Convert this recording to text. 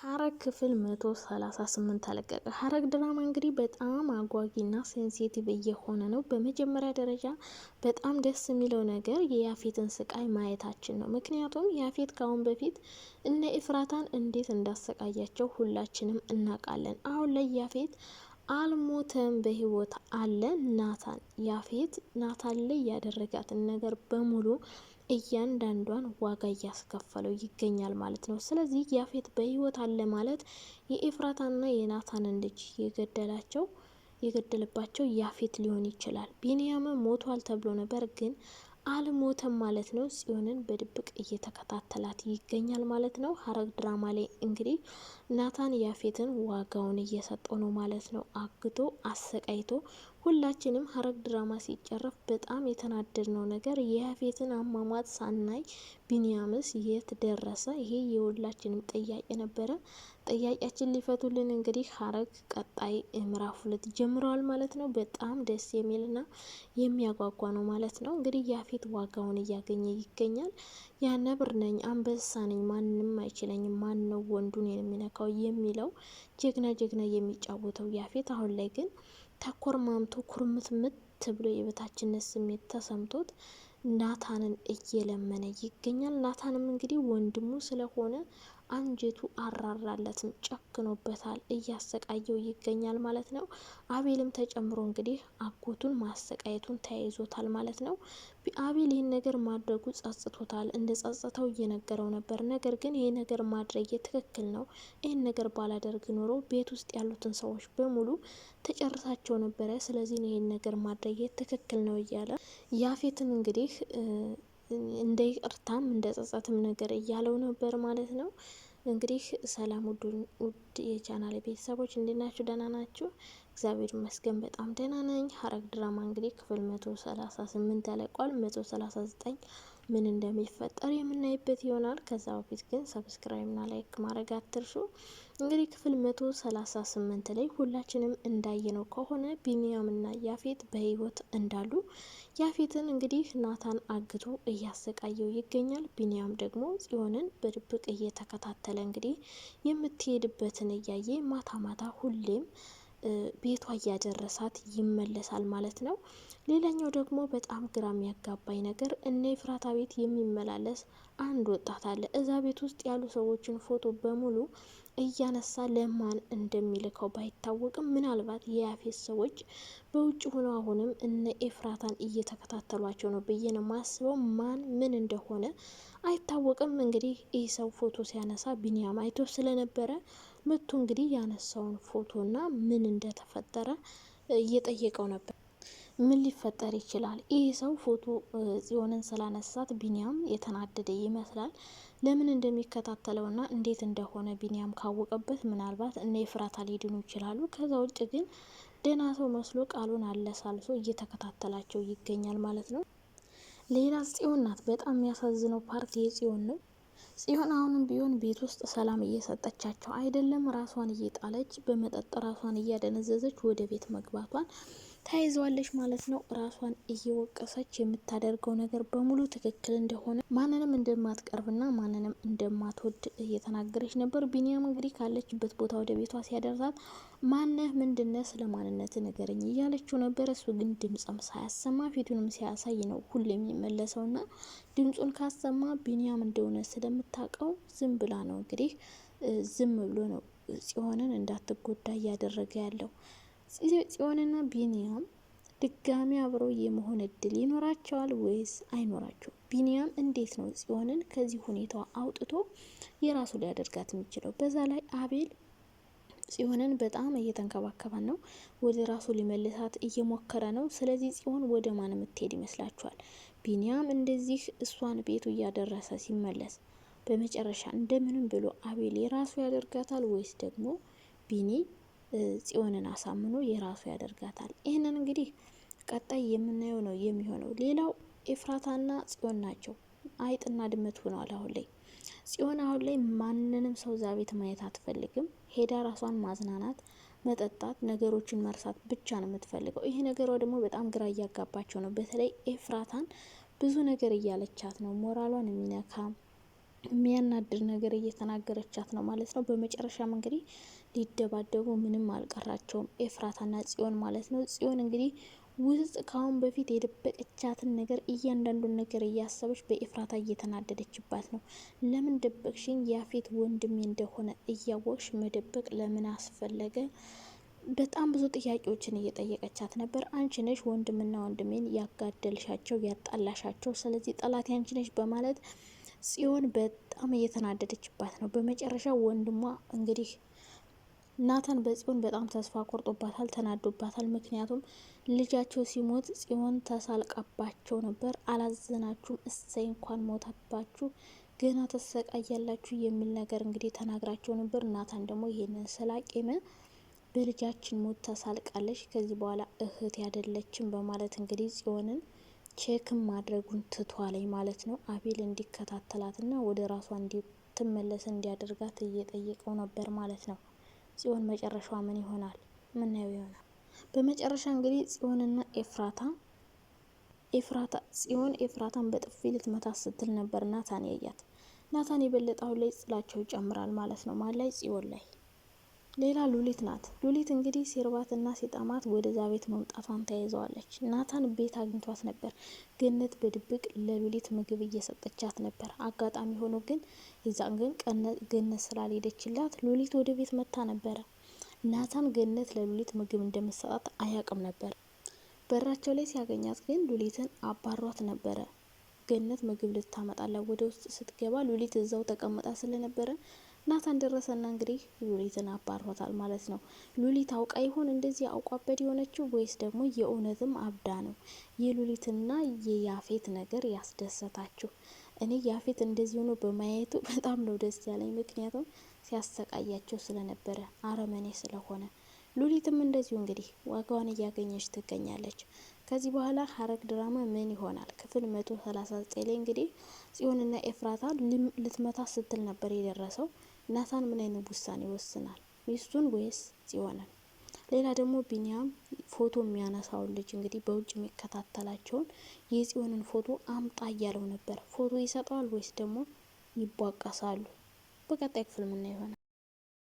ሐረግ ክፍል 138 ተለቀቀ። ሐረግ ድራማ እንግዲህ በጣም አጓጊና ሴንሲቲቭ እየሆነ ነው። በመጀመሪያ ደረጃ በጣም ደስ የሚለው ነገር የያፌትን ስቃይ ማየታችን ነው። ምክንያቱም ያፌት ካሁን በፊት እነ ኢፍራታን እንዴት እንዳሰቃያቸው ሁላችንም እናውቃለን። አሁን ላይ ያፌት አልሞተም፣ በህይወት አለ። ያፌት ናታን ላይ ያደረጋትን ነገር በሙሉ እያንዳንዷን ዋጋ እያስከፈለው ይገኛል ማለት ነው። ስለዚህ ያፌት በህይወት አለ ማለት የኤፍራታና የናታንን ልጅ የገደለባቸው ያፌት ሊሆን ይችላል። ቢንያምም ሞቷል ተብሎ ነበር፣ ግን አልሞተም ማለት ነው። ጽዮንን በድብቅ እየተከታተላት ይገኛል ማለት ነው። ሐረግ ድራማ ላይ እንግዲህ ናታን ያፌትን ዋጋውን እየሰጠው ነው ማለት ነው። አግቶ አሰቃይቶ ሁላችንም ሐረግ ድራማ ሲጨረፍ በጣም የተናደድነው ነገር የያፌትን አሟሟት ሳናይ ቢንያምስ የት ደረሰ? ይሄ የሁላችንም ጥያቄ ነበረ። ጥያቄያችን ሊፈቱልን እንግዲህ ሐረግ ቀጣይ ምዕራፍ 2 ጀምረዋል ማለት ነው። በጣም ደስ የሚልና የሚያጓጓ ነው ማለት ነው። እንግዲህ ያፌት ዋጋውን እያገኘ ይገኛል። ያ ነብር ነኝ፣ አንበሳ ነኝ፣ ማንም አይችለኝም፣ ማን ነው ወንዱን የሚነካው የሚለው ጀግና የሚጫወተው ያፌት አሁን ላይ ግን ተኮርማምቶ ኩርምትምት ብሎ የበታችነት ስሜት ተሰምቶት ናታንን እየለመነ ይገኛል። ናታንም እንግዲህ ወንድሙ ስለሆነ አንጀቱ አራራለትም፣ ጨክኖበታል፣ እያሰቃየው ይገኛል ማለት ነው። አቤልም ተጨምሮ እንግዲህ አጎቱን ማሰቃየቱን ተያይዞታል ማለት ነው። አቤል ይህን ነገር ማድረጉ ጸጽቶታል፣ እንደ ጸጸተው እየነገረው ነበር። ነገር ግን ይህ ነገር ማድረግ ትክክል ነው፣ ይህን ነገር ባላደርግ ኖሮ ቤት ውስጥ ያሉትን ሰዎች በሙሉ ተጨርሳቸው ነበረ። ስለዚህ ይህን ነገር ማድረግ ትክክል ነው እያለ ያፌትን እንግዲህ እንደ ይቅርታም እንደ ጸጸትም ነገር እያለው ነበር ማለት ነው። እንግዲህ ሰላም ውድ የቻናል ቤተሰቦች እንዴት ናችሁ? ደህና ናችሁ? እግዚአብሔር ይመስገን በጣም ደህና ነኝ። ሐረግ ድራማ እንግዲህ ክፍል 138 ተለቋል። 139 ምን እንደሚፈጠር የምናይበት ይሆናል። ከዛ በፊት ግን ሰብስክራይብ እና ላይክ ማድረግ አትርሱ። እንግዲህ ክፍል 138 ላይ ሁላችንም እንዳየነው ከሆነ ቢንያም እና ያፌት በህይወት እንዳሉ ያፌትን እንግዲህ ናታን አግቶ እያሰቃየው ይገኛል። ቢንያም ደግሞ ጽዮንን በድብቅ እየተከታተለ እንግዲህ የምትሄድበትን እያየ ማታ ማታ ሁሌም ቤቷ እያደረሳት ይመለሳል ማለት ነው። ሌላኛው ደግሞ በጣም ግራ የሚያጋባኝ ነገር እነ ኤፍራታ ቤት የሚመላለስ አንድ ወጣት አለ። እዛ ቤት ውስጥ ያሉ ሰዎችን ፎቶ በሙሉ እያነሳ ለማን እንደሚልከው ባይታወቅም ምናልባት የያፌት ሰዎች በውጭ ሆነው አሁንም እነ ኤፍራታን እየተከታተሏቸው ነው ብዬ ነው ማስበው። ማን ምን እንደሆነ አይታወቅም። እንግዲህ ይህ ሰው ፎቶ ሲያነሳ ቢንያም አይቶ ስለነበረ መቶ እንግዲህ ያነሳውን ፎቶና ምን እንደተፈጠረ እየጠየቀው ነበር። ምን ሊፈጠር ይችላል? ይህ ሰው ፎቶ ጽዮንን ስላነሳት ቢንያም የተናደደ ይመስላል። ለምን እንደሚከታተለውና እንዴት እንደሆነ ቢንያም ካወቀበት ምናልባት እነ ኤፍራታ ሊድኑ ይችላሉ። ከዛ ውጭ ግን ደህና ሰው መስሎ ቃሉን አለሳልሶ እየተከታተላቸው ይገኛል ማለት ነው። ሌላ ጽዮን ናት። በጣም የሚያሳዝነው ፓርቲ የጽዮን ነው። ጽዮን አሁንም ቢሆን ቤት ውስጥ ሰላም እየሰጠቻቸው አይደለም። ራሷን እየጣለች በመጠጥ ራሷን እያደነዘዘች ወደ ቤት መግባቷን ተያይዘዋለች ማለት ነው። ራሷን እየወቀሰች የምታደርገው ነገር በሙሉ ትክክል እንደሆነ ማንንም እንደማትቀርብና ማንንም እንደማትወድ እየተናገረች ነበር። ቢንያም እንግዲህ ካለችበት ቦታ ወደ ቤቷ ሲያደርሳት ማነህ፣ ምንድነህ፣ ስለ ማንነት ንገረኝ እያለችው ነበር። እሱ ግን ድምጽም ሳያሰማ ፊቱንም ሲያሳይ ነው ሁሌ የሚመለሰውና ድምጹን ካሰማ ቢንያም እንደሆነ ስለምታውቀው ዝም ብላ ነው እንግዲህ ዝም ብሎ ነው ጽዮንን እንዳትጎዳ እያደረገ ያለው። ጽዮንና ቢንያም ድጋሚ አብረው የመሆን እድል ይኖራቸዋል ወይስ አይኖራቸው? ቢንያም እንዴት ነው ጽዮንን ከዚህ ሁኔታዋ አውጥቶ የራሱ ሊያደርጋት የሚችለው? በዛ ላይ አቤል ጽዮንን በጣም እየተንከባከባን ነው፣ ወደ ራሱ ሊመልሳት እየሞከረ ነው። ስለዚህ ጽዮን ወደ ማን የምትሄድ ይመስላችኋል? ቢንያም እንደዚህ እሷን ቤቱ እያደረሰ ሲመለስ በመጨረሻ እንደምንም ብሎ አቤል የራሱ ያደርጋታል ወይስ ደግሞ ቢኒ ጽዮንን አሳምኖ የራሱ ያደርጋታል? ይህንን እንግዲህ ቀጣይ የምናየው ነው የሚሆነው። ሌላው ኤፍራታና ጽዮን ናቸው። አይጥና ድመት ሆነዋል አሁን ላይ። ጽዮን አሁን ላይ ማንንም ሰው እዛ ቤት ማየት አትፈልግም። ሄዳ ራሷን ማዝናናት፣ መጠጣት፣ ነገሮችን መርሳት ብቻ ነው የምትፈልገው። ይሄ ነገሯ ደግሞ በጣም ግራ እያጋባቸው ነው። በተለይ ኤፍራታን ብዙ ነገር እያለቻት ነው፣ ሞራሏን የሚነካ የሚያናድር ነገር እየተናገረቻት ነው ማለት ነው። በመጨረሻም እንግዲህ ሊደባደቡ ምንም አልቀራቸውም ኤፍራታና ጽዮን ማለት ነው። ጽዮን እንግዲህ ውስጥ ከአሁን በፊት የደበቀቻትን ነገር እያንዳንዱን ነገር እያሰበች በኤፍራታ እየተናደደችባት ነው። ለምን ደበቅሽኝ? ያፌት ወንድሜ እንደሆነ እያወቅሽ መደበቅ ለምን አስፈለገ? በጣም ብዙ ጥያቄዎችን እየጠየቀቻት ነበር። አንቺ ነሽ ወንድምና ወንድሜን ያጋደልሻቸው ያጣላሻቸው፣ ስለዚህ ጠላት አንቺ ነሽ በማለት ጽዮን በጣም እየተናደደችባት ነው። በመጨረሻ ወንድሟ እንግዲህ ናታን በጽዮን በጣም ተስፋ ቆርጦባታል፣ ተናዶባታል። ምክንያቱም ልጃቸው ሲሞት ጽዮን ተሳልቃባቸው ነበር። አላዘናችሁም? እሰይ እንኳን ሞታባችሁ ገና ተሰቃያላችሁ የሚል ነገር እንግዲህ ተናግራቸው ነበር። ናታን ደግሞ ይሄንን ስላቄመ በልጃችን ሞት ተሳልቃለች፣ ከዚህ በኋላ እህት ያደለችን በማለት እንግዲህ ጽዮንን ቼክም ማድረጉን ትቷለኝ ማለት ነው። አቤል እንዲከታተላትና ወደ ራሷ እንድትመለስ እንዲያደርጋት እየጠየቀው ነበር ማለት ነው። ጽዮን መጨረሻዋ ምን ይሆናል? ምናየው ይሆናል። በመጨረሻ እንግዲህ ጽዮንና ጽዮን ኤፍራታን በጥፊ ልትመታት ስትል ነበር ናታን ያያት። ናታን የበለጠው ላይ ጥላቸው ይጨምራል ማለት ነው። ማን ላይ? ጽዮን ላይ። ሌላ ሉሊት ናት። ሉሊት እንግዲህ ሲርባትና ሲጣማት ወደዛ ቤት መምጣቷን ተያይዘዋለች። ናታን ቤት አግኝቷት ነበር። ገነት በድብቅ ለሉሊት ምግብ እየሰጠቻት ነበር። አጋጣሚ ሆኖ ግን የዛን ግን ገነት ስላልሄደችላት ሉሊት ወደ ቤት መታ ነበረ። ናታን ገነት ለሉሊት ምግብ እንደምትሰጣት አያውቅም ነበር። በራቸው ላይ ሲያገኛት ግን ሉሊትን አባሯት ነበረ። ገነት ምግብ ልታመጣላት ወደ ውስጥ ስትገባ ሉሊት እዛው ተቀምጣ ስለነበረ ናታን ደረሰና እንግዲህ ሉሊትን አባሯታል ማለት ነው። ሉሊት አውቃ ይሆን እንደዚህ አውቋበድ የሆነችው ወይስ ደግሞ የእውነትም አብዳ ነው? የሉሊትና የያፌት ነገር ያስደሰታችሁ? እኔ ያፌት እንደዚህ ሆኖ በማየቱ በጣም ነው ደስ ያለኝ። ምክንያቱም ሲያሰቃያቸው ስለነበረ አረመኔ ስለሆነ። ሉሊትም እንደዚሁ እንግዲህ ዋጋዋን እያገኘች ትገኛለች። ከዚህ በኋላ ሐረግ ድራማ ምን ይሆናል? ክፍል 139 ላይ እንግዲህ ጽዮንና ኤፍራታ ልትመታ ስትል ነበር የደረሰው። ናታን ምን አይነት ውሳኔ ይወስናል? ሚስቱን ወይስ ጽዮንን? ሌላ ደግሞ ቢኒያም ፎቶ የሚያነሳውን ልጅ እንግዲህ በውጭ የሚከታተላቸውን የጽዮንን ፎቶ አምጣ እያለው ነበር። ፎቶ ይሰጠዋል ወይስ ደግሞ ይቧቀሳሉ? በቀጣይ ክፍል ምን ይሆናል?